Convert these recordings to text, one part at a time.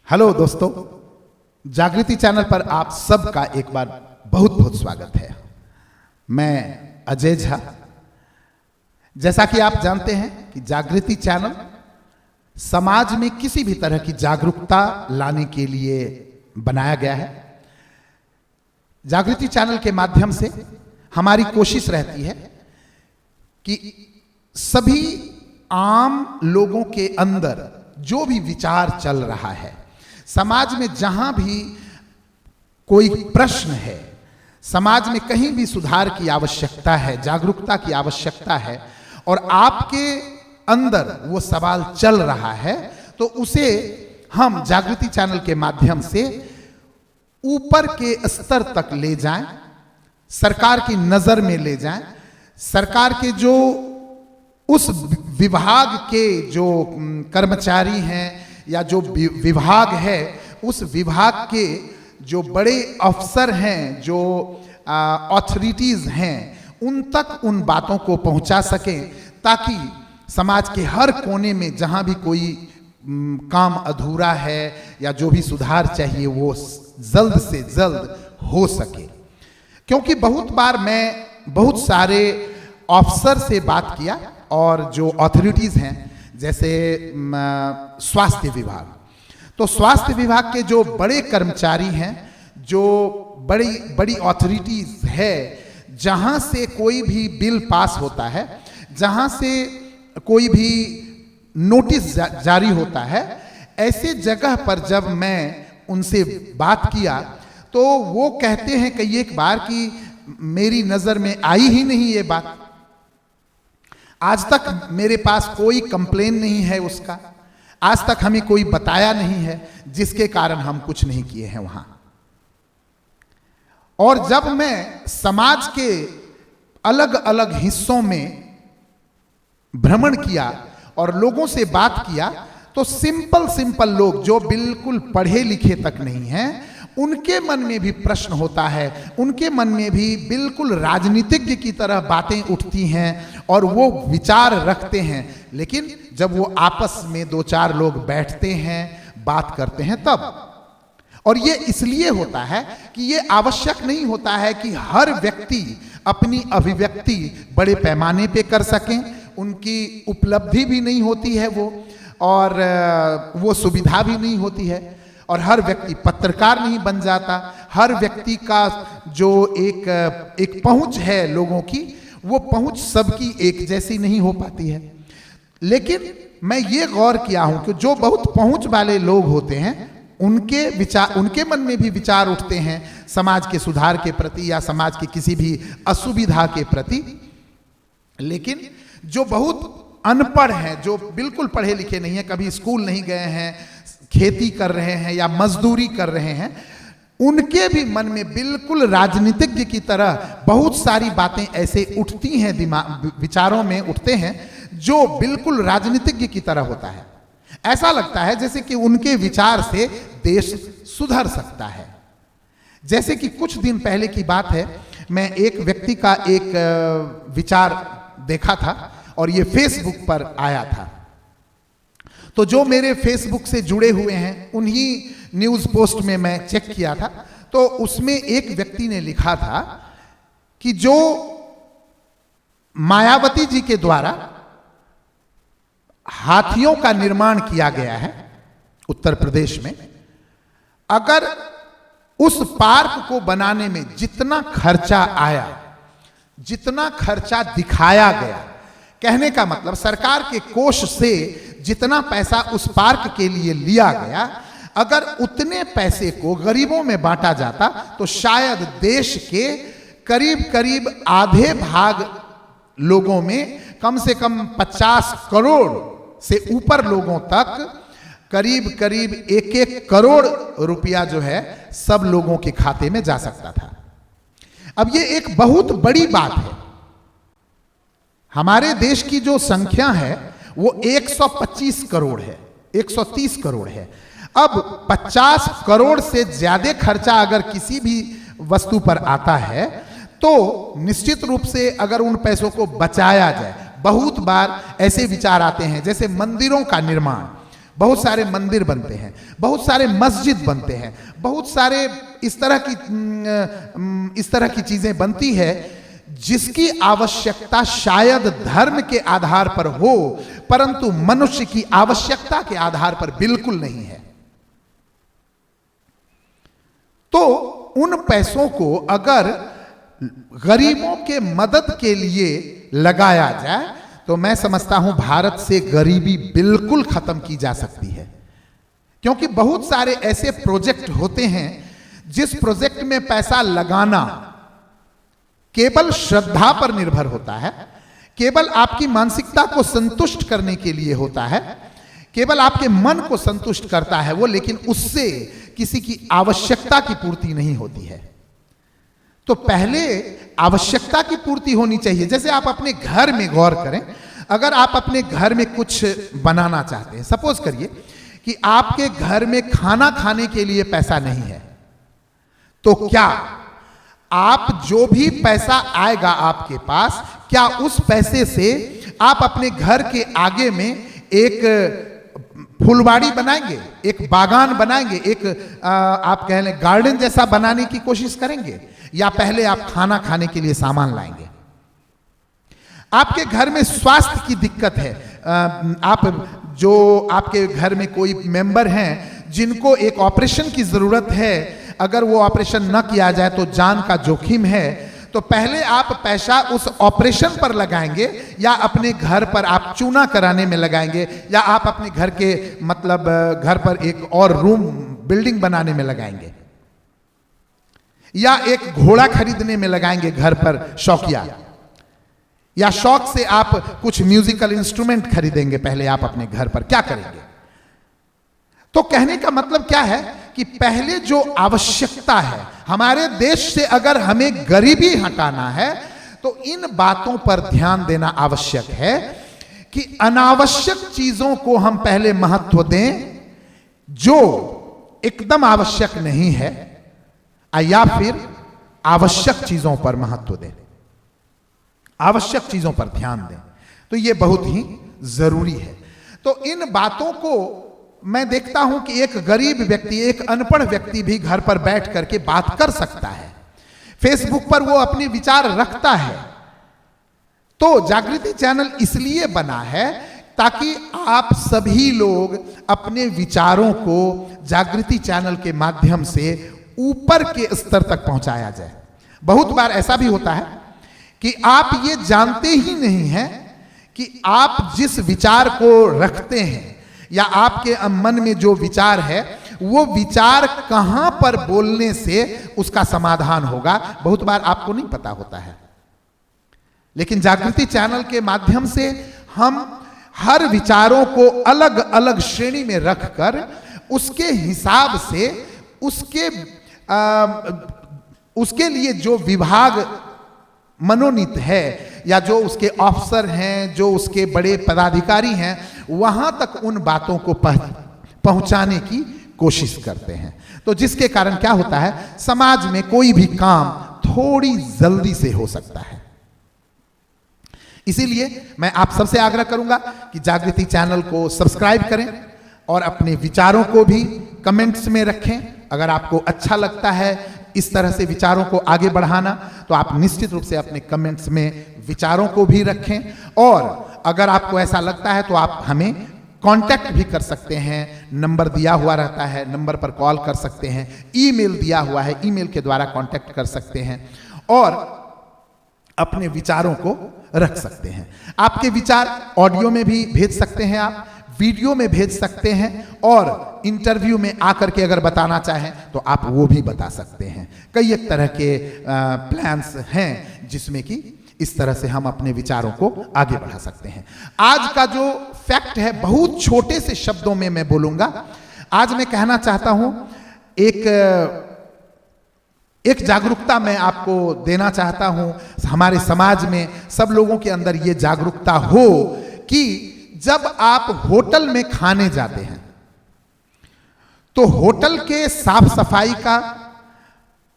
Hello दोस्तों, जागृति channel पर आप सबका एक बार बहुत बहुत स्वागत है। मैं अजय झा। जैसा कि आप जानते हैं कि जागृति चैनल समाज में किसी भी तरह की जागरूकता लाने के लिए बनाया गया है। जागृति चैनल के माध्यम से हमारी कोशिश रहती है कि सभी आम लोगों के अंदर जो भी विचार चल रहा है, समाज में जहां भी कोई प्रश्न है, समाज में कहीं भी सुधार की आवश्यकता है, जागरूकता की आवश्यकता है और आपके अंदर वो सवाल चल रहा है, तो उसे हम जागृति चैनल के माध्यम से ऊपर के स्तर तक ले जाएं, सरकार की नजर में ले जाएं, सरकार के जो उस विभाग के जो कर्मचारी हैं या जो विभाग है, उस विभाग के जो बड़े अफसर हैं, जो अथॉरिटीज हैं, उन तक उन बातों को पहुंचा सकें, ताकि समाज के हर कोने में जहां भी कोई काम अधूरा है या जो भी सुधार चाहिए वो जल्द से जल्द हो सके। क्योंकि बहुत बार मैं बहुत सारे अफसर से बात किया और जो अथॉरिटीज हैं, जैसे स्वास्थ्य विभाग, तो स्वास्थ्य विभाग के जो बड़े कर्मचारी हैं, जो बड़ी बड़ी अथॉरिटीज है, जहां से कोई भी बिल पास होता है, जहां से कोई भी नोटिस जारी होता है, ऐसे जगह पर जब मैं उनसे बात किया तो वो कहते हैं कई एक बार कि मेरी नजर में आई ही नहीं ये बात, आज तक मेरे पास कोई कंप्लेन नहीं है उसका, आज तक हमें कोई बताया नहीं है, जिसके कारण हम कुछ नहीं किए हैं वहां। और जब मैं समाज के अलग अलग हिस्सों में भ्रमण किया और लोगों से बात किया, तो सिंपल लोग जो बिल्कुल पढ़े लिखे तक नहीं हैं, उनके मन में भी प्रश्न होता है, उनके मन में भी बिल्कुल राजनीतिज्ञ की तरह बातें उठती हैं और वो विचार रखते हैं, लेकिन जब वो आपस में दो चार लोग बैठते हैं, बात करते हैं तब। और ये इसलिए होता है कि ये आवश्यक नहीं होता है कि हर व्यक्ति अपनी अभिव्यक्ति बड़े पैमाने पे कर सकें, उनकी उपलब्धि भी नहीं होती है वो, और वो सुविधा भी नहीं होती है, और हर व्यक्ति पत्रकार नहीं बन जाता, हर व्यक्ति का जो एक पहुंच है लोगों की, वो पहुंच सबकी एक जैसी नहीं हो पाती है। लेकिन मैं ये गौर किया हूं कि जो बहुत पहुंच वाले लोग होते हैं, उनके विचार, उनके मन में भी विचार उठते हैं समाज के सुधार के प्रति या समाज की किसी भी असुविधा के प्रति। लेकिन जो बहुत अनपढ़ हैं, जो बिल्कुल पढ़े लिखे नहीं है, कभी स्कूल नहीं गए हैं, खेती कर रहे हैं या मजदूरी कर रहे हैं, उनके भी मन में बिल्कुल राजनीतिज्ञ की तरह बहुत सारी बातें ऐसे उठती हैं, दिमाग विचारों में उठते हैं, जो बिल्कुल राजनीतिज्ञ की तरह होता है। ऐसा लगता है जैसे कि उनके विचार से देश सुधर सकता है। जैसे कि कुछ दिन पहले की बात है, मैं एक व्यक्ति का एक विचार देखा था और ये फेसबुक पर आया था। तो जो मेरे फेसबुक से जुड़े हुए हैं, उन्हीं न्यूज पोस्ट में मैं चेक किया था, तो उसमें एक व्यक्ति ने लिखा था कि जो मायावती जी के द्वारा हाथियों का निर्माण किया गया है उत्तर प्रदेश में, अगर उस पार्क को बनाने में जितना खर्चा आया, जितना खर्चा दिखाया गया, कहने का मतलब सरकार के कोष से जितना पैसा उस पार्क के लिए लिया गया, अगर उतने पैसे को गरीबों में बांटा जाता तो शायद देश के करीब करीब आधे भाग लोगों में, कम से कम 50 करोड़ से ऊपर लोगों तक करीब करीब 1-1 करोड़ रुपया जो है सब लोगों के खाते में जा सकता था। अब ये एक बहुत बड़ी बात है। हमारे देश की जो संख्या है वो 125 करोड़ है, 130 करोड़ है। अब 50 करोड़ से ज्यादा खर्चा अगर किसी भी वस्तु पर आता है, तो निश्चित रूप से अगर उन पैसों को बचाया जाए, बहुत बार ऐसे विचार आते हैं, जैसे मंदिरों का निर्माण, बहुत सारे मंदिर बनते हैं, बहुत सारे मस्जिद बनते हैं, बहुत सारे इस तरह की चीजें बनती है जिसकी आवश्यकता शायद धर्म के आधार पर हो, परंतु मनुष्य की आवश्यकता के आधार पर बिल्कुल नहीं है। तो उन पैसों को अगर गरीबों के मदद के लिए लगाया जाए तो मैं समझता हूं भारत से गरीबी बिल्कुल खत्म की जा सकती है। क्योंकि बहुत सारे ऐसे प्रोजेक्ट होते हैं जिस प्रोजेक्ट में पैसा लगाना केवल श्रद्धा पर निर्भर होता है, केवल आपकी मानसिकता को संतुष्ट करने के लिए होता है, केवल आपके मन को संतुष्ट करता है वो, लेकिन उससे किसी की आवश्यकता की पूर्ति नहीं होती है। तो पहले आवश्यकता की पूर्ति होनी चाहिए। जैसे आप अपने घर में गौर करें, अगर आप अपने घर में कुछ बनाना चाहते हैं, सपोज करिए कि आपके घर में खाना खाने के लिए पैसा नहीं है, तो क्या आप जो भी पैसा आएगा आपके पास, क्या उस पैसे से आप अपने घर के आगे में एक फुलवाड़ी बनाएंगे, एक बागान बनाएंगे, एक आप कह लें गार्डन जैसा बनाने की कोशिश करेंगे, या पहले आप खाना खाने के लिए सामान लाएंगे? आपके घर में स्वास्थ्य की दिक्कत है, आप जो आपके घर में कोई मेंबर हैं जिनको एक ऑपरेशन की जरूरत है, अगर वो ऑपरेशन न किया जाए तो जान का जोखिम है, तो पहले आप पैसा उस ऑपरेशन पर लगाएंगे या अपने घर पर आप चूना कराने में लगाएंगे, या आप अपने घर के मतलब घर पर एक और रूम बिल्डिंग बनाने में लगाएंगे, या एक घोड़ा खरीदने में लगाएंगे घर पर शौकिया, या शौक से आप कुछ म्यूजिकल इंस्ट्रूमेंट खरीदेंगे पहले आप अपने घर पर, क्या करेंगे? तो कहने का मतलब क्या है कि पहले जो आवश्यकता है हमारे देश से, अगर हमें गरीबी हटाना है तो इन बातों पर ध्यान देना आवश्यक है कि अनावश्यक चीजों को हम पहले महत्व दें जो एकदम आवश्यक नहीं है, या फिर आवश्यक चीजों पर महत्व दें, आवश्यक चीजों पर ध्यान दें। तो यह बहुत ही जरूरी है। तो इन बातों को मैं देखता हूं कि एक गरीब व्यक्ति, एक अनपढ़ व्यक्ति भी घर पर बैठ करके बात कर सकता है, फेसबुक पर वो अपने विचार रखता है। तो जागृति चैनल इसलिए बना है ताकि आप सभी लोग अपने विचारों को जागृति चैनल के माध्यम से ऊपर के स्तर तक पहुंचाया जाए। बहुत बार ऐसा भी होता है कि आप ये जानते ही नहीं हैं कि आप जिस विचार को रखते हैं या आपके मन में जो विचार है वो विचार कहां पर बोलने से उसका समाधान होगा, बहुत बार आपको नहीं पता होता है। लेकिन जागृति चैनल के माध्यम से हम हर विचारों को अलग अलग श्रेणी में रखकर उसके हिसाब से उसके लिए जो विभाग मनोनीत है या जो उसके अफसर हैं, जो उसके बड़े पदाधिकारी हैं, वहां तक उन बातों को पहुंचाने की कोशिश करते हैं। तो जिसके कारण क्या होता है, समाज में कोई भी काम थोड़ी जल्दी से हो सकता है। इसीलिए मैं आप सबसे आग्रह करूंगा कि जागृति चैनल को सब्सक्राइब करें और अपने विचारों को भी कमेंट्स में रखें। अगर आपको अच्छा लगता है इस तरह से विचारों को आगे बढ़ाना तो आप निश्चित रूप से अपने कमेंट्स में विचारों को भी रखें, और अगर आपको ऐसा लगता है तो आप हमें कांटेक्ट भी कर सकते हैं। नंबर दिया हुआ रहता है, नंबर पर कॉल कर सकते हैं, ईमेल दिया हुआ है, ईमेल के द्वारा कांटेक्ट कर सकते हैं और अपने विचारों को रख सकते हैं। आपके विचार ऑडियो में भी भेज सकते हैं, आप वीडियो में भेज सकते हैं, और इंटरव्यू में आकर के अगर बताना चाहें तो आप वो भी बता सकते हैं। कई एक तरह के प्लान्स हैं जिसमें कि इस तरह से हम अपने विचारों को आगे बढ़ा सकते हैं। आज का जो फैक्ट है बहुत छोटे से शब्दों में मैं बोलूंगा। आज मैं कहना चाहता हूं, एक जागरूकता मैं आपको देना चाहता हूं। हमारे समाज में सब लोगों के अंदर ये जागरूकता हो कि जब आप होटल में खाने जाते हैं तो होटल के साफ सफाई का,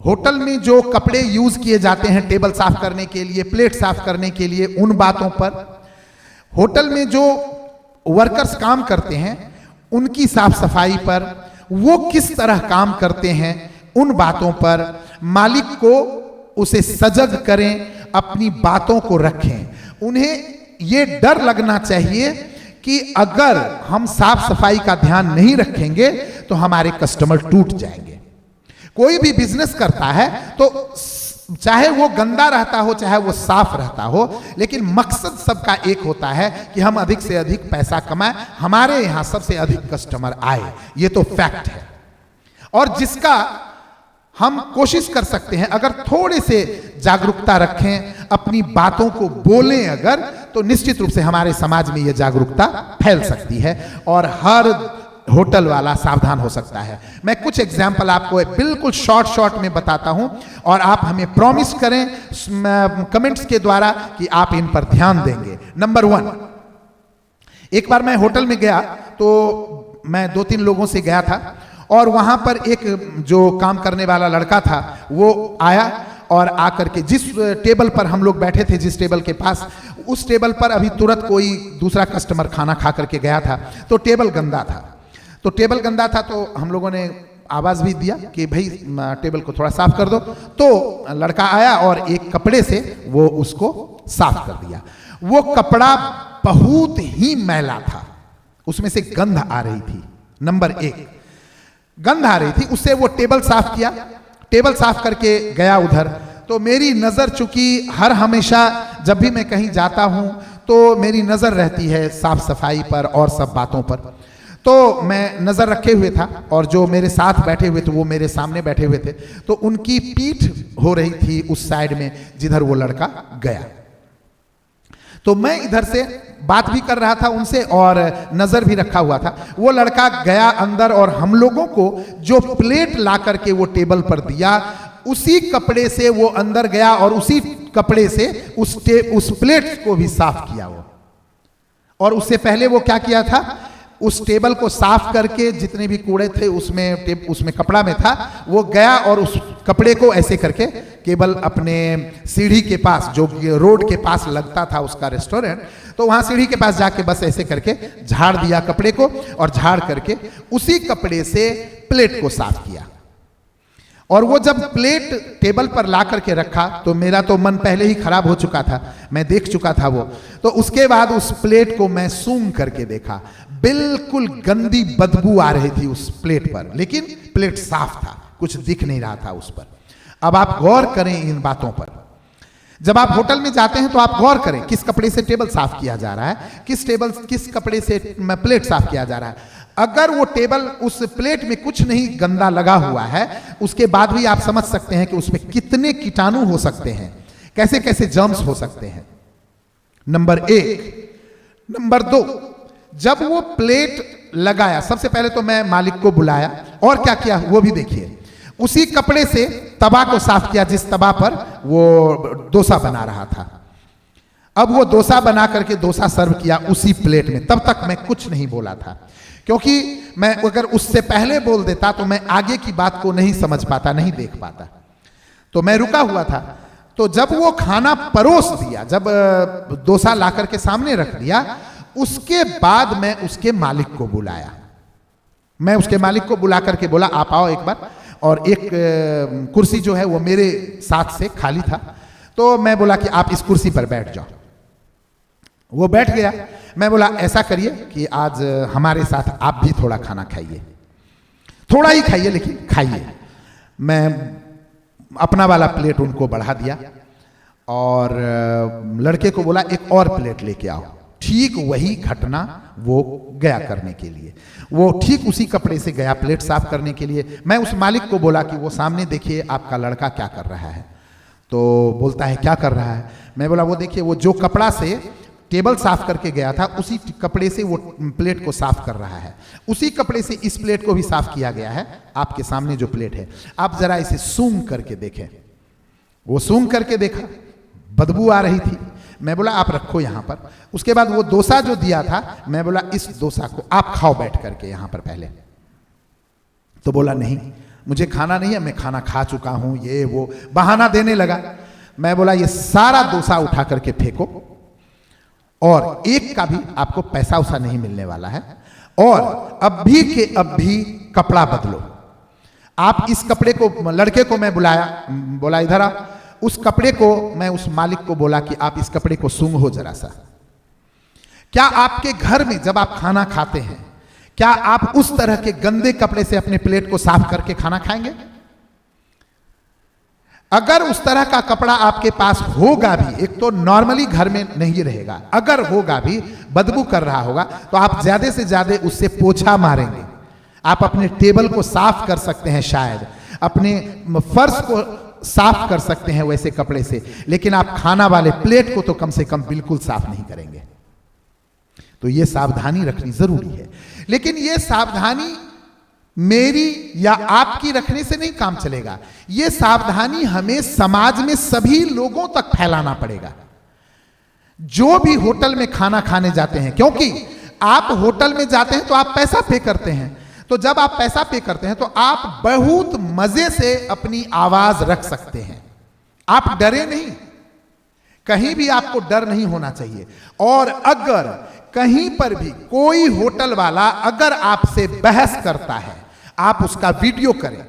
होटल में जो कपड़े यूज किए जाते हैं टेबल साफ करने के लिए, प्लेट साफ करने के लिए, उन बातों पर, होटल में जो वर्कर्स काम करते हैं उनकी साफ सफाई पर, वो किस तरह काम करते हैं, उन बातों पर मालिक को उसे सजग करें, अपनी बातों को रखें। उन्हें यह डर लगना चाहिए कि अगर हम साफ सफाई का ध्यान नहीं रखेंगे तो हमारे कस्टमर टूट जाएंगे। कोई भी बिजनेस करता है तो चाहे वो गंदा रहता हो चाहे वो साफ रहता हो, लेकिन मकसद सबका एक होता है कि हम अधिक से अधिक पैसा कमाएं, हमारे यहां सबसे अधिक कस्टमर आए। ये तो फैक्ट है। और जिसका हम कोशिश कर सकते हैं, अगर थोड़े से जागरूकता रखें, अपनी बातों को बोलें अगर, तो निश्चित रूप से हमारे समाज में यह जागरूकता फैल सकती है और हर होटल वाला सावधान हो सकता है। मैं कुछ एग्जाम्पल आपको बिल्कुल शॉर्ट में बताता हूं और आप हमें प्रॉमिस करें कमेंट्स के द्वारा कि आप इन पर ध्यान देंगे। नंबर 1, एक बार मैं होटल में गया तो मैं 2-3 लोगों से गया था और वहां पर एक जो काम करने वाला लड़का था वो आया और आकर के जिस टेबल पर हम लोग बैठे थे, जिस टेबल के पास, उस टेबल पर अभी तुरंत कोई दूसरा कस्टमर खाना खा करके गया था, तो टेबल गंदा था। तो हम लोगों ने आवाज भी दिया कि भाई टेबल को थोड़ा साफ कर दो। तो लड़का आया और एक कपड़े से वो उसको साफ कर दिया। वो कपड़ा बहुत ही मैला था, उसमें से गंध आ रही थी। नंबर 1, गंध आ रही थी। उससे वो टेबल साफ किया, टेबल साफ करके गया उधर। तो मेरी नजर, चूंकि हर हमेशा जब भी मैं कहीं जाता हूं तो मेरी नजर रहती है साफ सफाई पर और सब बातों पर, तो मैं नजर रखे हुए था और जो मेरे साथ बैठे हुए थे वो मेरे सामने बैठे हुए थे, तो उनकी पीठ हो रही थी उस साइड में जिधर वो लड़का गया। तो मैं इधर से बात भी कर रहा था उनसे और नजर भी रखा हुआ था। वो लड़का गया अंदर और हम लोगों को जो प्लेट ला करके वो टेबल पर दिया, उसी कपड़े से वो अंदर गया और उसी कपड़े से उस प्लेट को भी साफ किया वो। और उससे पहले वो क्या किया था, उस टेबल को साफ करके जितने भी कूड़े थे उसमें कपड़ा में था, वो गया और उस कपड़े को ऐसे करके केवल अपने सीढ़ी के पास, जो रोड के पास लगता था उसका रेस्टोरेंट, तो वहां सीढ़ी के पास जाके बस ऐसे करके झाड़ दिया कपड़े को और झाड़ करके उसी कपड़े से प्लेट को साफ किया। और वो जब प्लेट टेबल पर ला करके रखा तो मेरा तो मन पहले ही खराब हो चुका था, मैं देख चुका था वो। तो उसके बाद उस प्लेट को मैं सूंघ करके देखा, बिल्कुल गंदी बदबू आ रही थी उस प्लेट पर, लेकिन प्लेट साफ था, कुछ दिख नहीं रहा था उस पर। अब आप गौर करें इन बातों पर। जब आप होटल में जाते हैं तो आप गौर करें किस कपड़े से टेबल साफ किया जा रहा है, किस कपड़े से प्लेट साफ किया जा रहा है। अगर वो टेबल, उस प्लेट में कुछ नहीं गंदा लगा हुआ है, उसके बाद भी आप समझ सकते हैं कि उसमें कितने कीटाणु हो सकते हैं, कैसे कैसे जर्म्स हो सकते हैं। नंबर 1। नंबर 2, जब वो प्लेट लगाया, सबसे पहले तो मैं मालिक को बुलाया और क्या किया वो भी देखिए। उसी कपड़े से तवा को साफ किया जिस तवा पर वो डोसा बना रहा था। अब वो डोसा बना करके डोसा सर्व किया उसी प्लेट में। तब तक मैं कुछ नहीं बोला था, क्योंकि मैं अगर उससे पहले बोल देता तो मैं आगे की बात को नहीं समझ पाता, नहीं देख पाता। तो मैं रुका हुआ था। तो जब वो खाना परोस दिया, जब डोसा ला करके सामने रख दिया, उसके बाद मैं उसके मालिक को बुलाया। मैं उसके मालिक को बुला करके बोला, आप आओ एक बार। और एक कुर्सी जो है वो मेरे साथ से खाली था, तो मैं बोला कि आप इस कुर्सी पर बैठ जाओ। वो बैठ गया। मैं बोला ऐसा करिए कि आज हमारे साथ आप भी थोड़ा खाना खाइए, थोड़ा ही खाइए लेकिन खाइए। मैं अपना वाला प्लेट उनको बढ़ा दिया और लड़के को बोला एक और प्लेट लेके आओ। ठीक वही घटना वो गया करने के लिए, वो ठीक उसी कपड़े से गया प्लेट साफ करने के लिए। मैं उस मालिक को बोला कि वो सामने देखिए आपका लड़का क्या कर रहा है। तो बोलता है क्या कर रहा है। मैं बोला वो देखिए, वो जो कपड़ा से टेबल साफ करके गया था उसी कपड़े से वो प्लेट को साफ कर रहा है, उसी कपड़े से इस प्लेट को भी साफ किया गया है। आपके सामने जो प्लेट है, आप जरा इसे सूंघ करके देखें। वो सूंघ करके देखा, बदबू आ रही थी। मैं बोला आप रखो यहाँ पर। उसके बाद वो डोसा जो दिया था, मैं बोला इस डोसा को आप खाओ बैठ करके यहाँ पर पहले। तो बोला नहीं मुझे खाना नहीं है, मैं खाना खा चुका हूं, ये वो बहाना देने लगा। मैं बोला ये सारा डोसा उठा करके फेंको और एक का भी आपको पैसा उसा नहीं मिलने वाला है। और अब भी के अब भी कपड़ा बदलो। आप इस कपड़े को, लड़के को मैं बोला इधर आ, उस कपड़े को मैं उस मालिक को बोला कि आप इस कपड़े को सूंघो जरा सा। क्या आपके घर में जब आप खाना खाते हैं, क्या आप उस तरह के गंदे कपड़े से अपने प्लेट को साफ करके खाना खाएंगे? अगर उस तरह का कपड़ा आपके पास होगा भी, एक तो नॉर्मली घर में नहीं रहेगा, अगर होगा भी, बदबू कर रहा होगा, तो आप ज्यादा से ज्यादा उससे पोछा मारेंगे। आप अपने टेबल को साफ कर सकते हैं, शायद अपने फर्श को साफ कर सकते हैं वैसे कपड़े से, लेकिन आप खाना वाले प्लेट को तो कम से कम बिल्कुल साफ नहीं करेंगे। तो ये सावधानी रखनी जरूरी है। लेकिन ये सावधानी मेरी या आपकी रखने से नहीं काम चलेगा, ये सावधानी हमें समाज में सभी लोगों तक फैलाना पड़ेगा, जो भी होटल में खाना खाने जाते हैं। क्योंकि आप होटल में जाते हैं तो आप पैसा पे करते हैं, तो जब आप पैसा पे करते हैं तो आप बहुत मजे से अपनी आवाज रख सकते हैं। आप डरे नहीं, कहीं भी आपको डर नहीं होना चाहिए। और अगर कहीं पर भी कोई होटल वाला अगर आपसे बहस करता है, आप उसका वीडियो करें,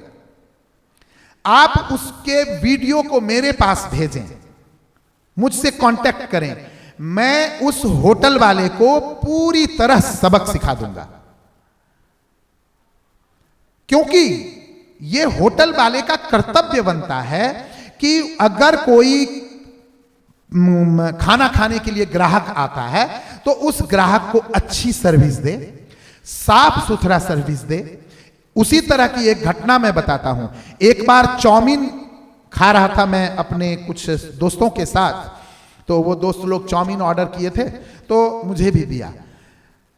आप उसके वीडियो को मेरे पास भेजें, मुझसे कांटेक्ट करें, मैं उस होटल वाले को पूरी तरह सबक सिखा दूंगा। क्योंकि यह होटल वाले का कर्तव्य बनता है कि अगर कोई खाना खाने के लिए ग्राहक आता है तो उस ग्राहक को अच्छी सर्विस दे, साफ सुथरा सर्विस दे। उसी तरह की एक घटना मैं बताता हूं। एक बार चाउमीन खा रहा था मैं अपने कुछ दोस्तों के साथ, तो वो दोस्त लोग चाउमीन ऑर्डर किए थे तो मुझे भी दिया।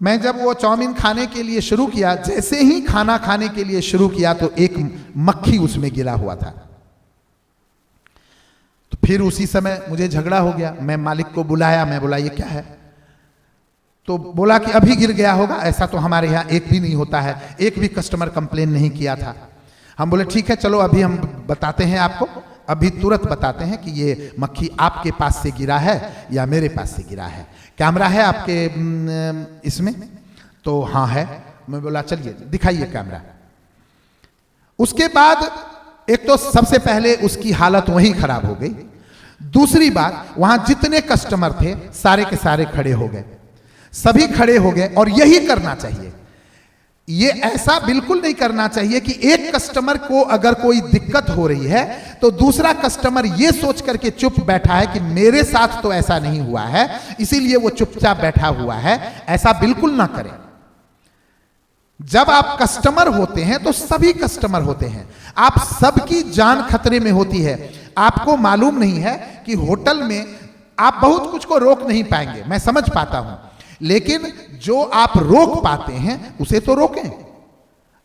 मैं जब वो चाउमीन खाने के लिए शुरू किया, जैसे ही खाना खाने के लिए शुरू किया तो एक मक्खी उसमें गिरा हुआ था। तो फिर उसी समय मुझे झगड़ा हो गया। मैं मालिक को बुलाया, मैं बोला ये क्या है? तो बोला कि अभी गिर गया होगा, ऐसा तो हमारे यहाँ एक भी नहीं होता है, एक भी कस्टमर कंप्लेन नहीं किया था। हम बोले ठीक है, चलो अभी हम बताते हैं आपको, अभी तुरंत बताते हैं कि ये मक्खी आपके पास से गिरा है या मेरे पास से गिरा है। कैमरा है आपके इसमें? तो हाँ है। मैं बोला चलिए दिखाइए कैमरा। उसके बाद एक तो सबसे पहले उसकी हालत वहीं खराब हो गई, दूसरी बात वहां जितने कस्टमर थे सारे के सारे खड़े हो गए, सभी खड़े हो गए। और यही करना चाहिए, ये ऐसा बिल्कुल नहीं करना चाहिए कि एक कस्टमर को अगर कोई दिक्कत हो रही है तो दूसरा कस्टमर ये सोच करके चुप बैठा है कि मेरे साथ तो ऐसा नहीं हुआ है इसीलिए वो चुपचाप बैठा हुआ है। ऐसा बिल्कुल ना करें। जब आप कस्टमर होते हैं तो सभी कस्टमर होते हैं, आप सबकी जान खतरे में होती है। आपको मालूम नहीं है कि होटल में आप बहुत कुछ को रोक नहीं पाएंगे, मैं समझ पाता हूं, लेकिन जो आप रोक पाते हैं उसे तो रोकें।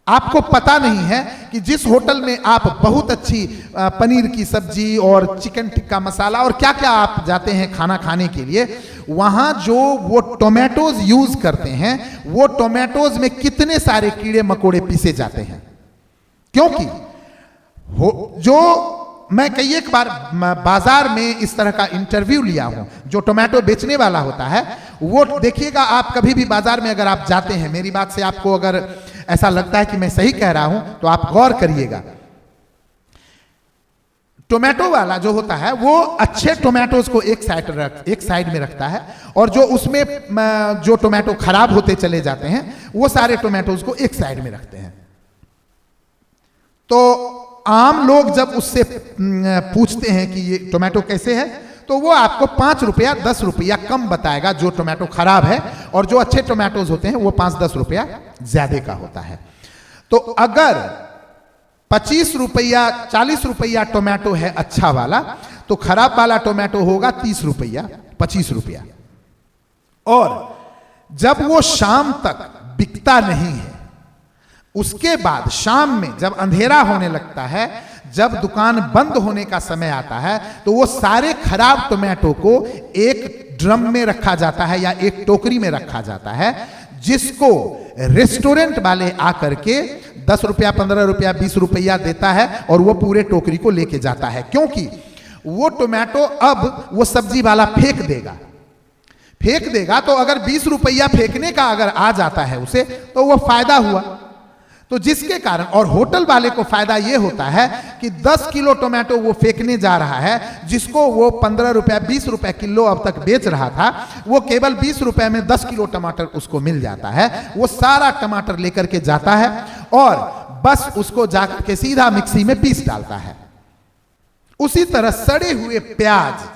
आपको पता नहीं है कि जिस होटल में आप बहुत अच्छी पनीर की सब्जी और चिकन टिक्का मसाला और क्या क्या आप जाते हैं खाना खाने के लिए, वहां जो वो टोमेटोज यूज करते हैं, वो टोमेटोज में कितने सारे कीड़े मकोड़े पीसे जाते हैं। क्योंकि जो मैं कई एक बार बाजार में इस तरह का इंटरव्यू लिया हूं, जो टोमेटो बेचने वाला होता है वो देखिएगा, आप कभी भी बाजार में अगर आप जाते हैं, मेरी बात से आपको अगर ऐसा लगता है कि मैं सही कह रहा हूं तो आप गौर करिएगा। टोमेटो वाला जो होता है वो अच्छे टोमेटोज को एक साइड में रखता है, और जो उसमें जो टोमेटो खराब होते चले जाते हैं वो सारे टोमेटोज को एक साइड में रखते हैं। तो आम लोग जब उससे पूछते हैं कि ये टोमेटो कैसे है, तो वो आपको 5 रुपया 10 रुपया कम बताएगा जो टोमेटो खराब है, और जो अच्छे टोमेटोज होते हैं वो 5-10 रुपया ज्यादा का होता है। तो अगर 25 रुपया 40 रुपया टोमेटो है अच्छा वाला, तो खराब वाला टोमेटो होगा 30 रुपया 25 रुपया। और जब वो शाम तक बिकता नहीं है, उसके बाद शाम में जब अंधेरा होने लगता है, जब दुकान बंद होने का समय आता है, तो वो सारे खराब टोमेटो को एक ड्रम में रखा जाता है या एक टोकरी में रखा जाता है, जिसको रेस्टोरेंट वाले आकर के 10 रुपया 15 रुपया 20 रुपया देता है और वो पूरे टोकरी को लेके जाता है। क्योंकि वो टोमेटो अब वो सब्जी वाला फेंक देगा, फेंक देगा तो अगर 20 रुपया फेंकने का अगर आ जाता है उसे, तो वो फायदा हुआ। तो जिसके कारण, और होटल वाले को फायदा ये होता है कि 10 किलो टोमेटो वो फेंकने जा रहा है, जिसको वो 15 रुपया 20 रुपया किलो अब तक बेच रहा था, वो केवल 20 रुपए में 10 किलो टमाटर उसको मिल जाता है। वो सारा टमाटर लेकर के जाता है और बस उसको जाकर के सीधा मिक्सी में पीस डालता है। उसी तरह सड़े हुए प्याज,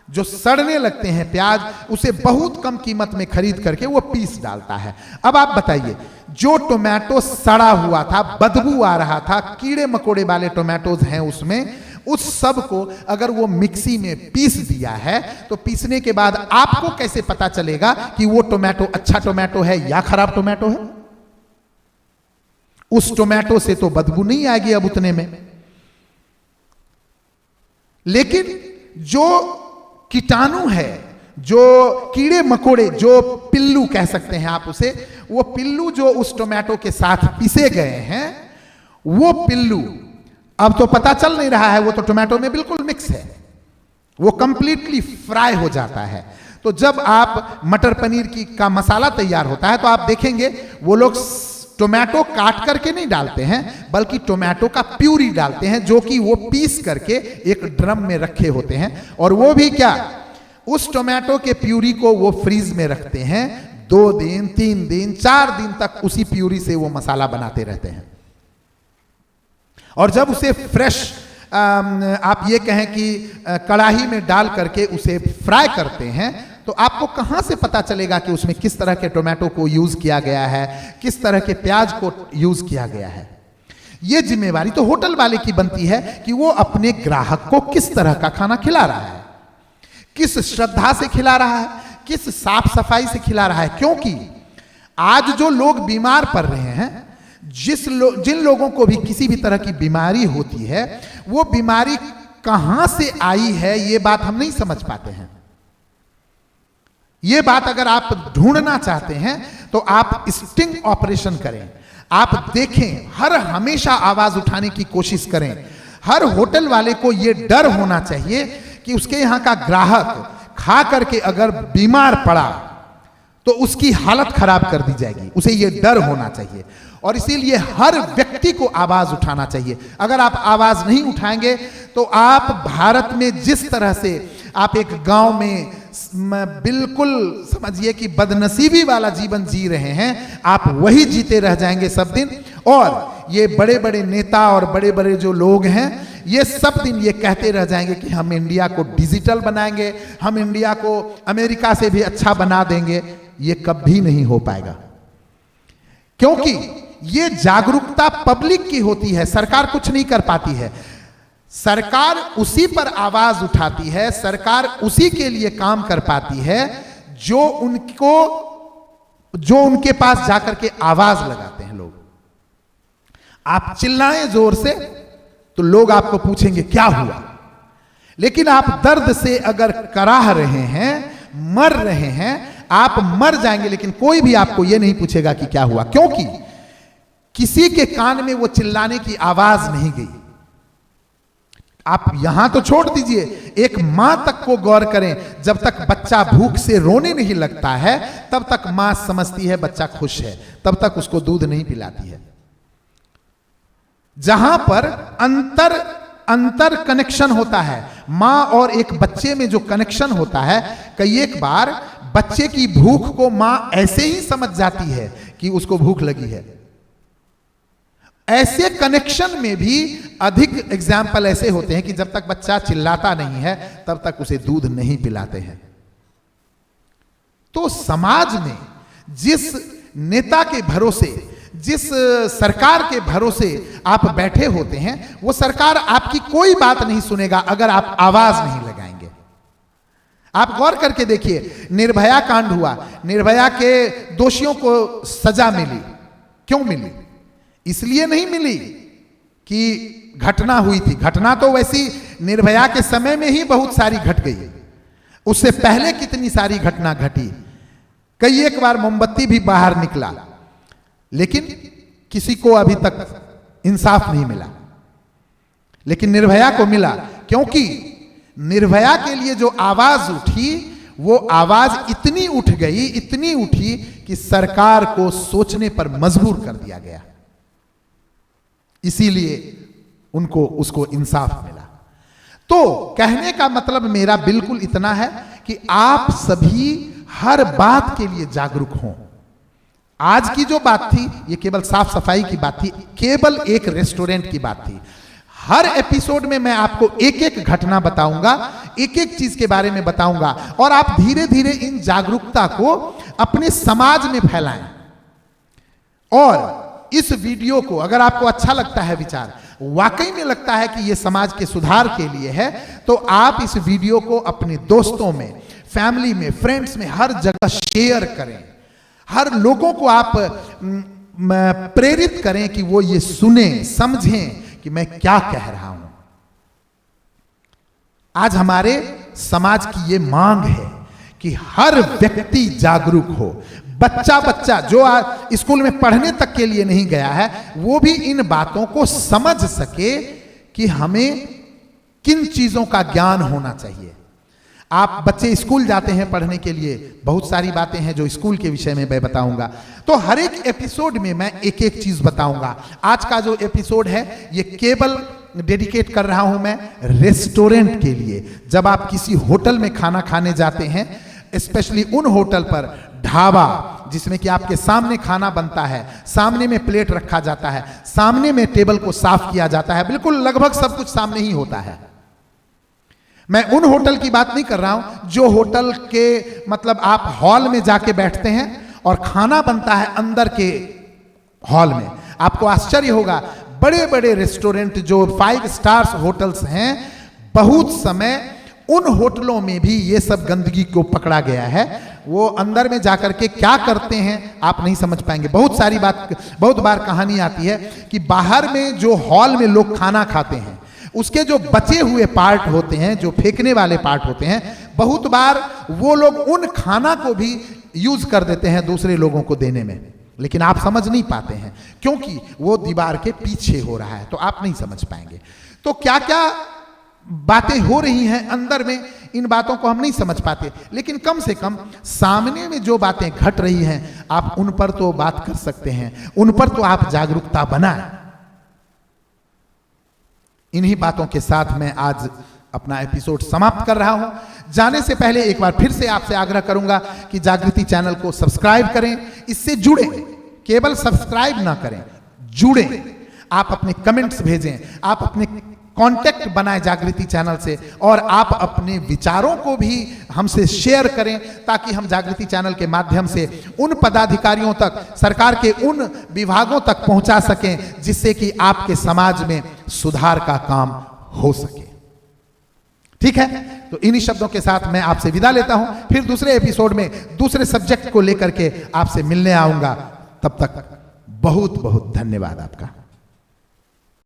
जो सड़ने लगते हैं प्याज, उसे बहुत कम कीमत में खरीद करके वो पीस डालता है। अब आप बताइए, जो टोमेटो सड़ा हुआ था, बदबू आ रहा था, कीड़े मकोड़े वाले टोमेटोज हैं उसमें, उस सब को अगर वो मिक्सी में पीस दिया है, तो पीसने के बाद आपको कैसे पता चलेगा कि वो टोमेटो अच्छा टोमेटो है या खराब टोमेटो है? उस टोमेटो से तो बदबू नहीं आएगी अब उतने में, लेकिन जो कीटाणु है, जो कीड़े मकोड़े, जो पिल्लू कह सकते हैं आप उसे, वो पिल्लू जो उस टोमेटो के साथ पीसे गए हैं, वो पिल्लू अब तो पता चल नहीं रहा है, वो तो टोमेटो में बिल्कुल मिक्स है, वो कंप्लीटली फ्राई हो जाता है। तो जब आप मटर पनीर का मसाला तैयार होता है, तो आप देखेंगे वो लोग टोमेटो काट करके नहीं डालते हैं, बल्कि टोमेटो का प्यूरी डालते हैं, जो कि वो पीस करके एक ड्रम में रखे होते हैं। और वो भी क्या, उस टोमेटो के प्यूरी को वो फ्रीज में रखते हैं 2 दिन 3 दिन 4 दिन तक, उसी प्यूरी से वो मसाला बनाते रहते हैं। और जब उसे फ्रेश आप ये कहें कि कढ़ाई में डाल करके उसे फ्राई करते हैं, तो आपको कहां से पता चलेगा कि उसमें किस तरह के टोमेटो को यूज किया गया है, किस तरह के प्याज को यूज किया गया है? यह जिम्मेवारी तो होटल वाले की बनती है कि वो अपने ग्राहक को किस तरह का खाना खिला रहा है, किस श्रद्धा से खिला रहा है, किस साफ सफाई से खिला रहा है। क्योंकि आज जो लोग बीमार पड़ रहे हैं, जिन लोगों को भी किसी भी तरह की बीमारी होती है, वो बीमारी कहां से आई है ये बात हम नहीं समझ पाते हैं। ये बात अगर आप ढूंढना चाहते हैं तो आप स्टिंग ऑपरेशन करें, आप देखें, हर हमेशा आवाज उठाने की कोशिश करें। हर होटल वाले को यह डर होना चाहिए कि उसके यहां का ग्राहक खा करके अगर बीमार पड़ा तो उसकी हालत खराब कर दी जाएगी, उसे यह डर होना चाहिए। और इसीलिए हर व्यक्ति को आवाज उठाना चाहिए। अगर आप आवाज नहीं उठाएंगे तो आप भारत में जिस तरह से आप एक गांव में बिल्कुल समझिए कि बदनसीबी वाला जीवन जी रहे हैं, आप वही जीते रह जाएंगे सब दिन। और ये बड़े बड़े नेता और बड़े बड़े जो लोग हैं, ये सब दिन ये कहते रह जाएंगे कि हम इंडिया को डिजिटल बनाएंगे, हम इंडिया को अमेरिका से भी अच्छा बना देंगे। ये कभी नहीं हो पाएगा, क्योंकि ये जागरूकता पब्लिक की होती है, सरकार कुछ नहीं कर पाती है। सरकार उसी पर आवाज उठाती है, सरकार उसी के लिए काम कर पाती है जो उनके पास जाकर के आवाज लगाते हैं लोग। आप चिल्लाएं जोर से तो लोग आपको पूछेंगे क्या हुआ, लेकिन आप दर्द से अगर कराह रहे हैं, मर रहे हैं, आप मर जाएंगे, लेकिन कोई भी आपको यह नहीं पूछेगा कि क्या हुआ, क्योंकि किसी के कान में वो चिल्लाने की आवाज नहीं गई। आप यहां तो छोड़ दीजिए, एक मां तक को गौर करें, जब तक बच्चा भूख से रोने नहीं लगता है तब तक मां समझती है बच्चा खुश है, तब तक उसको दूध नहीं पिलाती है। जहां पर अंतर कनेक्शन होता है, मां और एक बच्चे में जो कनेक्शन होता है, कई एक बार बच्चे की भूख को मां ऐसे ही समझ जाती है कि उसको भूख लगी है। ऐसे कनेक्शन में भी अधिक एग्जाम्पल ऐसे होते हैं कि जब तक बच्चा चिल्लाता नहीं है तब तक उसे दूध नहीं पिलाते हैं। तो समाज में जिस नेता के भरोसे, जिस सरकार के भरोसे आप बैठे होते हैं, वो सरकार आपकी कोई बात नहीं सुनेगा अगर आप आवाज नहीं लगाएंगे। आप गौर करके देखिए, निर्भया कांड हुआ, निर्भया के दोषियों को सजा मिली। क्यों मिली? इसलिए नहीं मिली कि घटना हुई थी, घटना तो वैसी निर्भया के समय में ही बहुत सारी घट गई, उससे पहले कितनी सारी घटना घटी। कई एक बार मोमबत्ती भी बाहर निकला, लेकिन किसी को अभी तक इंसाफ नहीं मिला, लेकिन निर्भया को मिला, क्योंकि निर्भया के लिए जो आवाज उठी वो आवाज इतनी उठ गई, इतनी उठी कि सरकार को सोचने पर मजबूर कर दिया गया। इसीलिए उनको उसको इंसाफ मिला। तो कहने का मतलब मेरा बिल्कुल इतना है कि आप सभी हर बात के लिए जागरूक हों। आज की जो बात थी ये केवल साफ सफाई की बात थी, केवल एक रेस्टोरेंट की बात थी। हर एपिसोड में मैं आपको एक एक घटना बताऊंगा, एक एक चीज के बारे में बताऊंगा, और आप धीरे धीरे इन जागरूकता को अपने समाज में फैलाएं। और इस वीडियो को अगर आपको अच्छा लगता है, विचार वाकई में लगता है कि यह समाज के सुधार के लिए है, तो आप इस वीडियो को अपने दोस्तों में, फैमिली में, फ्रेंड्स में, हर जगह शेयर करें। हर लोगों को आप प्रेरित करें कि वो ये सुने, समझें कि मैं क्या कह रहा हूं। आज हमारे समाज की ये मांग है कि हर व्यक्ति जागरूक हो। बच्चा बच्चा जो आज स्कूल में पढ़ने तक के लिए नहीं गया है, वो भी इन बातों को समझ सके कि हमें किन चीजों का ज्ञान होना चाहिए। आप बच्चे स्कूल जाते हैं पढ़ने के लिए, बहुत सारी बातें हैं जो स्कूल के विषय में मैं बताऊंगा। तो हर एक एपिसोड में मैं एक एक चीज बताऊंगा। आज का जो एपिसोड है ये केवल डेडिकेट कर रहा हूं मैं रेस्टोरेंट के लिए। जब आप किसी होटल में खाना खाने जाते हैं, स्पेशली उन होटल पर, ढाबा जिसमें कि आपके सामने खाना बनता है, सामने में प्लेट रखा जाता है, सामने में टेबल को साफ किया जाता है, बिल्कुल लगभग सब कुछ सामने ही होता है। मैं उन होटल की बात नहीं कर रहा हूं जो होटल के मतलब आप हॉल में जाके बैठते हैं और खाना बनता है अंदर के हॉल में। आपको आश्चर्य होगा, बड़े बड़े रेस्टोरेंट जो 5 स्टार्स होटल्स हैं, बहुत समय उन होटलों में भी ये सब गंदगी को पकड़ा गया है। वो अंदर में जाकर के क्या करते हैं आप नहीं समझ पाएंगे। बहुत बार कहानी आती है कि बाहर में जो हॉल में लोग खाना खाते हैं, उसके जो बचे हुए पार्ट होते हैं, जो फेंकने वाले पार्ट होते हैं, बहुत बार वो लोग उन खाना को भी यूज कर देते हैं दूसरे लोगों को देने में, लेकिन आप समझ नहीं पाते हैं क्योंकि वो दीवार के पीछे हो रहा है, तो आप नहीं समझ पाएंगे। तो क्या क्या बातें हो रही हैं अंदर में, इन बातों को हम नहीं समझ पाते, लेकिन कम से कम सामने में जो बातें घट रही हैं आप उन पर तो बात कर सकते हैं, उन पर तो आप जागरूकता बनाएं। इन्हीं बातों के साथ मैं आज अपना एपिसोड समाप्त कर रहा हूं। जाने से पहले एक बार फिर से आपसे आग्रह करूंगा कि जागृति चैनल को सब्सक्राइब करें, इससे जुड़ें, केवल सब्सक्राइब ना करें, जुड़ें। आप अपने कमेंट्स भेजें, आप अपने कांटेक्ट बनाएं जागृति चैनल से, और आप अपने विचारों को भी हमसे शेयर करें ताकि हम जागृति चैनल के माध्यम से उन पदाधिकारियों तक, सरकार के उन विभागों तक पहुंचा सकें जिससे कि आपके समाज में सुधार का काम हो सके। ठीक है, तो इन्हीं शब्दों के साथ मैं आपसे विदा लेता हूं। फिर दूसरे एपिसोड में दूसरे सब्जेक्ट को लेकर के आपसे मिलने आऊंगा। तब तक बहुत बहुत धन्यवाद आपका।